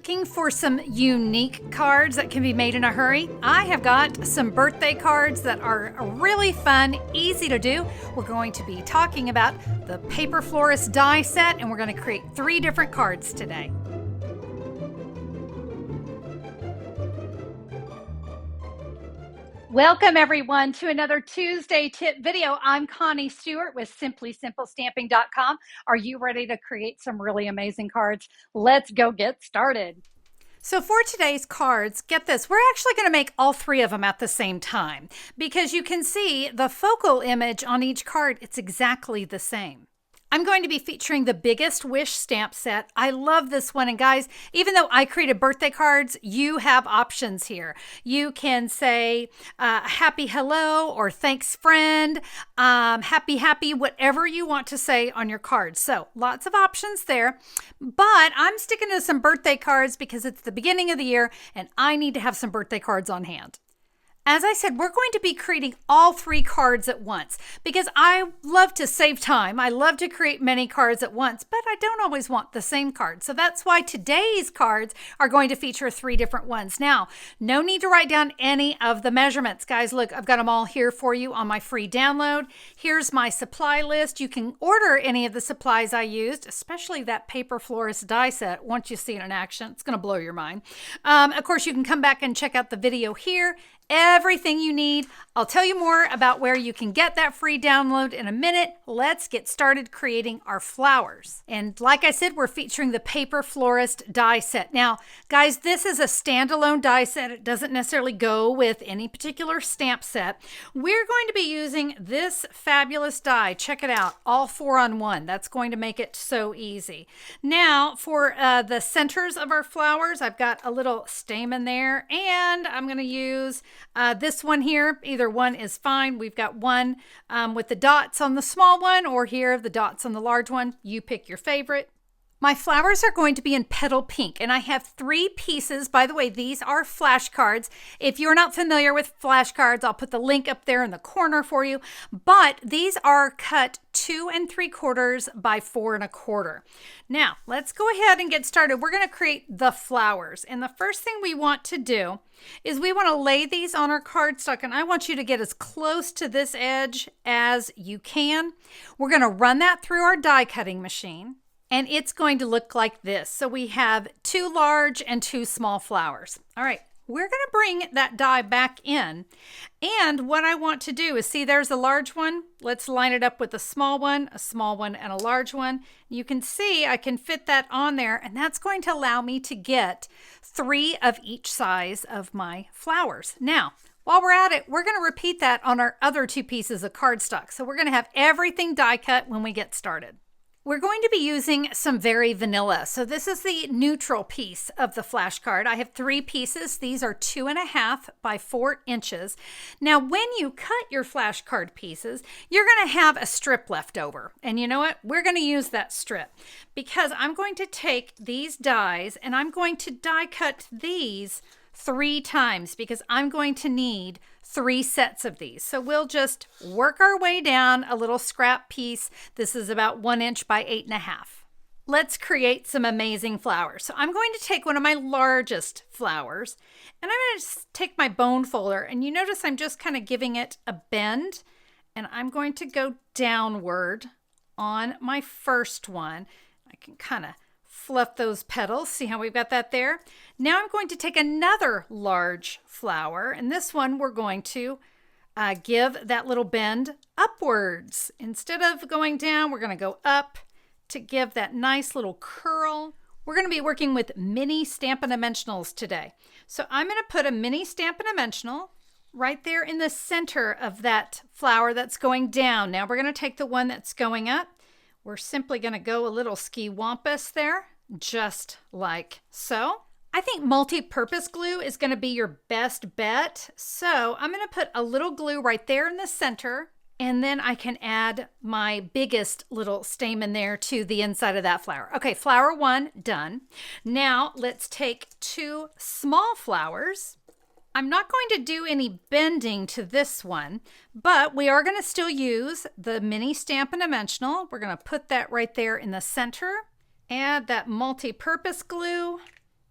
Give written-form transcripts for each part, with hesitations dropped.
Looking for some unique cards that can be made in a hurry? I have got some birthday cards that are really fun, easy to do. We're going to be talking about the Paper Florist die set, and we're going to create 3 different cards today. Welcome everyone to another Tuesday tip video. I'm Connie Stewart with SimplySimpleStamping.com. Are you ready to create some really amazing cards? Let's go get started. So for today's cards, get this, we're actually going to make all 3 of them at the same time because you can see the focal image on each card, it's exactly the same. I'm going to be featuring the Biggest Wish stamp set. I love this one. And guys, even though I created birthday cards, you have options here. You can say happy hello or thanks friend, happy, whatever you want to say on your cards. So lots of options there. But I'm sticking to some birthday cards because it's the beginning of the year and I need to have some birthday cards on hand. As I said, we're going to be creating all 3 cards at once because I love to save time. I love to create many cards at once, but I don't always want the same card. So that's why today's cards are going to feature 3 different ones. Now, no need to write down any of the measurements. Guys, look, I've got them all here for you on my free download. Here's my supply list. You can order any of the supplies I used, especially that Paper Florist die set. Once you see it in action, it's going to blow your mind. Of course, you can come back and check out the video here. Everything you need. I'll tell you more about where you can get that free download in a minute. Let's get started creating our flowers. And like I said, we're featuring the Paper Florist die set. Now, guys, this is a standalone die set. It doesn't necessarily go with any particular stamp set. We're going to be using this fabulous die. Check it out, all 4 on 1. That's going to make it so easy. Now, for the centers of our flowers, I've got a little stamen there, and I'm going to use this one here. Either one is fine. We've got one with the dots on the small one, or here the dots on the large one. You pick your favorite. My flowers are going to be in petal pink, and I have 3 pieces. By the way, these are flashcards. If you're not familiar with flashcards, I'll put the link up there in the corner for you. But these are cut 2 3/4 by 4 1/4. Now, let's go ahead and get started. We're going to create the flowers, and the first thing we want to do is we want to lay these on our cardstock, and I want you to get as close to this edge as you can. We're going to run that through our die cutting machine. And it's going to look like this. So we have 2 large and 2 small flowers. All right, we're going to bring that die back in. And what I want to do is, see, there's a large one. Let's line it up with a small one, and a large one. You can see I can fit that on there, and that's going to allow me to get 3 of each size of my flowers. Now, while we're at it, we're going to repeat that on our other 2 pieces of cardstock. So we're going to have everything die cut when we get started. We're going to be using some very vanilla. So this is the neutral piece of the flash card. I have 3 pieces. These are 2.5 by 4 inches. Now, when you cut your flash card pieces, you're going to have a strip left over. And you know what? We're going to use that strip because I'm going to take these dies and I'm going to die cut these 3 times because I'm going to need 3 sets of these. So we'll just work our way down a little scrap piece. This is about 1 inch by 8.5. Let's create some amazing flowers. So I'm going to take one of my largest flowers and I'm going to take my bone folder, and you notice I'm just kind of giving it a bend, and I'm going to go downward on my first one. I can kind of fluff those petals. See how we've got that there? Now I'm going to take another large flower, and this one we're going to give that little bend upwards. Instead of going down, we're going to go up to give that nice little curl. We're going to be working with mini Stampin' Dimensionals today. So I'm going to put a mini Stampin' Dimensional right there in the center of that flower that's going down. Now we're going to take the one that's going up. We're simply going to go a little ski-wampus there, just like so. I think multi-purpose glue is going to be your best bet. So I'm going to put a little glue right there in the center, and then I can add my biggest little stamen there to the inside of that flower. Okay, flower 1 done. Now let's take 2 small flowers. I'm not going to do any bending to this one, but we are going to still use the mini Stampin' Dimensional. We're going to put that right there in the center. Add that multi-purpose glue.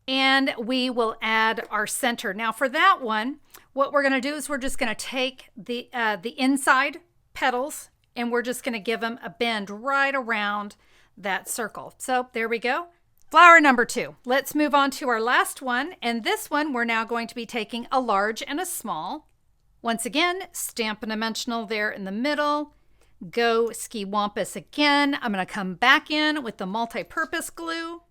And we will add our center. Now for that one, what we're going to do is we're just going to take the inside petals and we're just going to give them a bend right around that circle. So there we go. Flower number 2. Let's move on to our last one. And this one, we're now going to be taking a large and a small. Once again, stamp a dimensional there in the middle. Go ski wampus again. I'm going to come back in with the multi-purpose glue.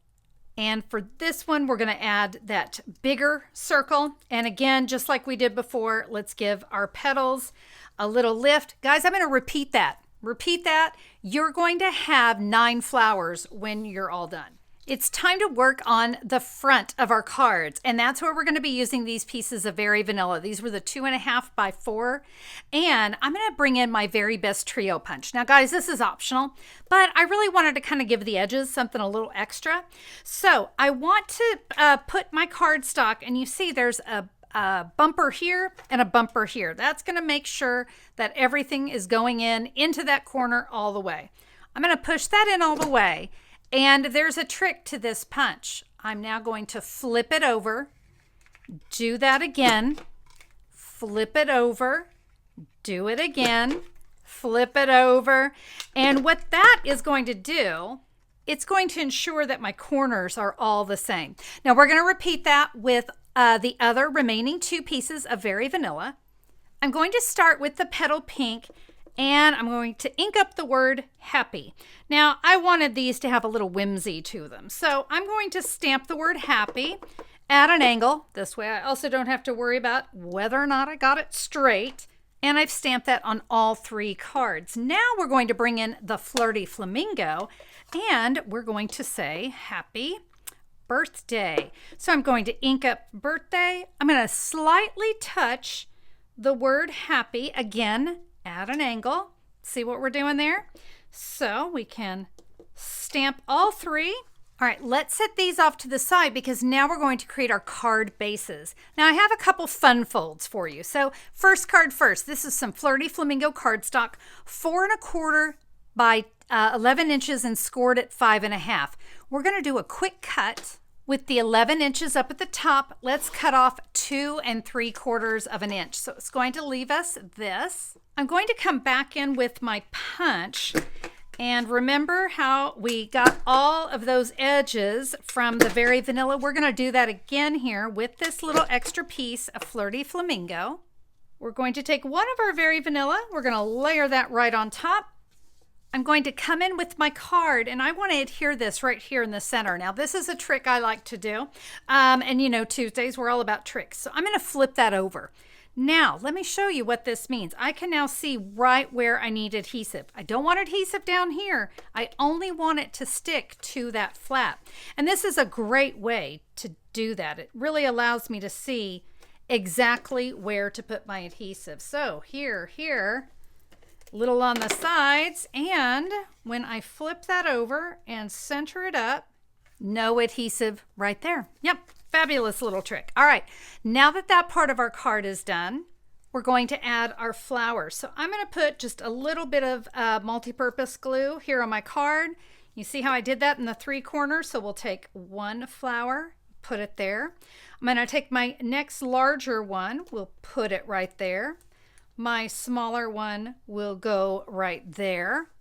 And for this one, we're going to add that bigger circle. And again, just like we did before, let's give our petals a little lift. Guys, I'm going to repeat that. Repeat that. You're going to have 9 flowers when you're all done. It's time to work on the front of our cards, and that's where we're going to be using these pieces of Very Vanilla. These were the 2.5 by 4, and I'm going to bring in my Very Best Trio Punch. Now, guys, this is optional, but I really wanted to kind of give the edges something a little extra. So I want to put my cardstock, and you see there's a bumper here and a bumper here. That's going to make sure that everything is going into that corner all the way. I'm going to push that in all the way. And there's a trick to this punch. I'm now going to flip it over, do that again, flip it over, do it again, flip it over. And what that is going to do, it's going to ensure that my corners are all the same. Now we're going to repeat that with the other remaining 2 pieces of Very Vanilla. I'm going to start with the petal pink, and I'm going to ink up the word happy. Now, I wanted these to have a little whimsy to them. So I'm going to stamp the word happy at an angle. This way I also don't have to worry about whether or not I got it straight. And I've stamped that on all 3 cards. Now we're going to bring in the Flirty Flamingo, and we're going to say happy birthday. So I'm going to ink up birthday. I'm going to slightly touch the word happy again at an angle. See what we're doing there? So we can stamp all 3. All right, let's set these off to the side because now we're going to create our card bases. Now I have a couple fun folds for you. So first card first. This is some Flirty Flamingo cardstock, 4 1/4 by 11 inches and scored at 5 1/2. We're going to do a quick cut with the 11 inches up at the top. Let's cut off 2 3/4 of an inch. So it's going to leave us this. I'm going to come back in with my punch, and remember how we got all of those edges from the Very Vanilla? We're going to do that again here with this little extra piece of Flirty Flamingo. We're going to take one of our Very Vanilla. We're going to layer that right on top. I'm going to come in with my card, and I want to adhere this right here in the center. Now, this is a trick I like to do. And you know, Tuesdays, we're all about tricks. So I'm going to flip that over. Now, let me show you what this means. I can now see right where I need adhesive. I don't want adhesive down here. I only want it to stick to that flap. And this is a great way to do that. It really allows me to see exactly where to put my adhesive. So here, little on the sides, and when I flip that over and center it up, no adhesive right there. Yep. Fabulous little trick. All right, now that that part of our card is done, we're going to add our flowers. So I'm going to put just a little bit of multi-purpose glue here on my card. You see how I did that in the 3 corners? So we'll take 1 flower, put it there. I'm going to take my next larger one, we'll put it right there. My smaller one will go right there.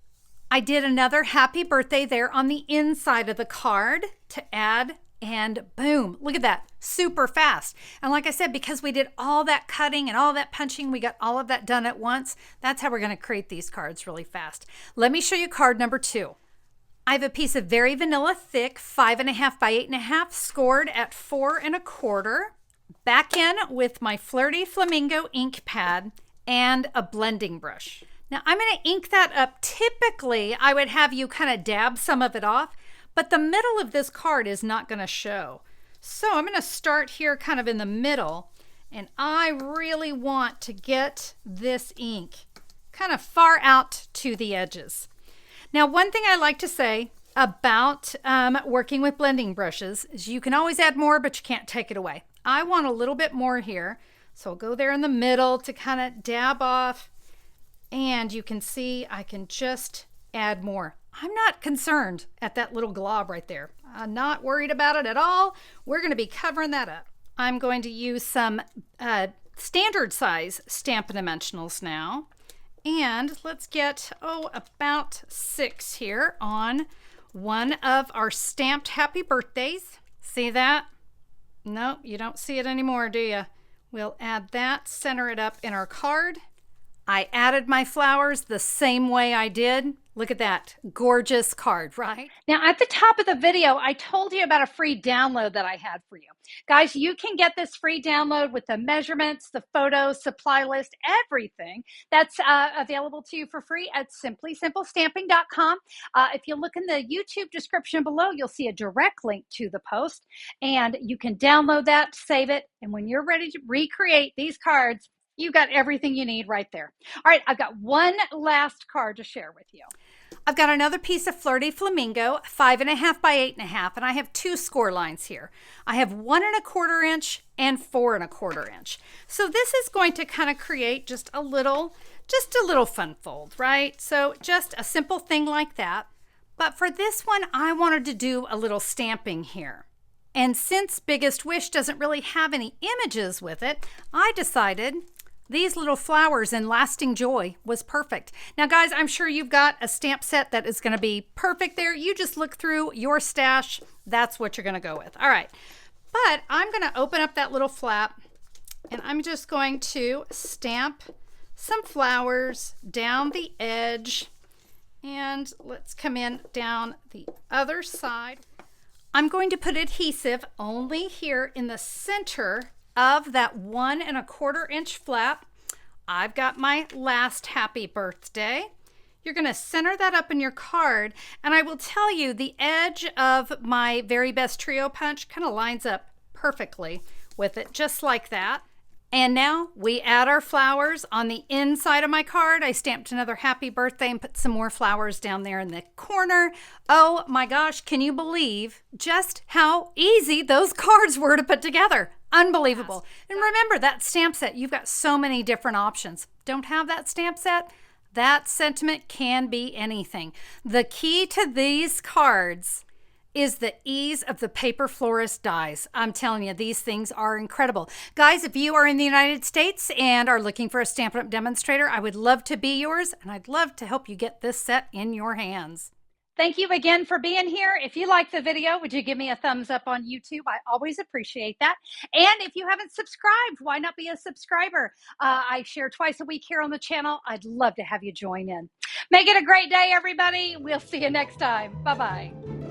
I did another happy birthday there on the inside of the card to add. And boom, look at that, super fast. And like I said, because we did all that cutting and all that punching, we got all of that done at once. That's how we're going to create these cards really fast. Let me show you card number 2. I have a piece of Very Vanilla thick, 5 1/2 by 8 1/2, scored at 4 1/4. Back in with my Flirty Flamingo ink pad and a blending brush. Now I'm going to ink that up. Typically, I would have you kind of dab some of it off, but the middle of this card is not going to show. So I'm going to start here kind of in the middle, and I really want to get this ink kind of far out to the edges. Now, one thing I like to say about working with blending brushes is you can always add more, but you can't take it away. I want a little bit more here, so I'll go there in the middle to kind of dab off, and you can see I can just add more. I'm not concerned at that little glob right there. Not worried about it at all. We're going to be covering that up. I'm going to use some standard size Stampin' Dimensionals now. And let's get, about 6 here on one of our stamped happy birthdays. See that? No, you don't see it anymore, do you? We'll add that, center it up in our card. I added my flowers the same way I did. Look at that gorgeous card, right? Now, at the top of the video, I told you about a free download that I had for you. Guys, you can get this free download with the measurements, the photos, supply list, everything that's available to you for free at simplysimplestamping.com. If you look in the YouTube description below, you'll see a direct link to the post, and you can download that, save it, and when you're ready to recreate these cards, you got everything you need right there. All right, I've got one last card to share with you. I've got another piece of Fleur de Flamingo, 5.5 by 8.5, and I have 2 score lines here. I have 1.25 inch and 4.25 inch. So this is going to kind of create just a little fun fold, right? So just a simple thing like that. But for this one, I wanted to do a little stamping here. And since Biggest Wish doesn't really have any images with it, I decided these little flowers in Lasting Joy was perfect. Now, guys, I'm sure you've got a stamp set that is going to be perfect there. You just look through your stash. That's what you're going to go with. All right. But I'm going to open up that little flap, and I'm just going to stamp some flowers down the edge. And let's come in down the other side. I'm going to put adhesive only here in the center of that 1.25 inch flap. I've got my last happy birthday. You're going to center that up in your card, and I will tell you the edge of my Very Best Trio punch kind of lines up perfectly with it, just like that. And now we add our flowers on the inside of my card. I stamped another happy birthday and put some more flowers down there in the corner. Oh my gosh, can you believe just how easy those cards were to put together? Unbelievable. And remember, that stamp set, you've got so many different options. Don't have that stamp set? That sentiment can be anything. The key to these cards is the ease of the Paper Florist dies. I'm telling you, these things are incredible. Guys, if you are in the United States and are looking for a Stampin' Up! Demonstrator, I would love to be yours, and I'd love to help you get this set in your hands. Thank you again for being here. If you like the video, would you give me a thumbs up on YouTube? I always appreciate that. And if you haven't subscribed, why not be a subscriber? I share twice a week here on the channel. I'd love to have you join in. Make it a great day, everybody. We'll see you next time. Bye-bye.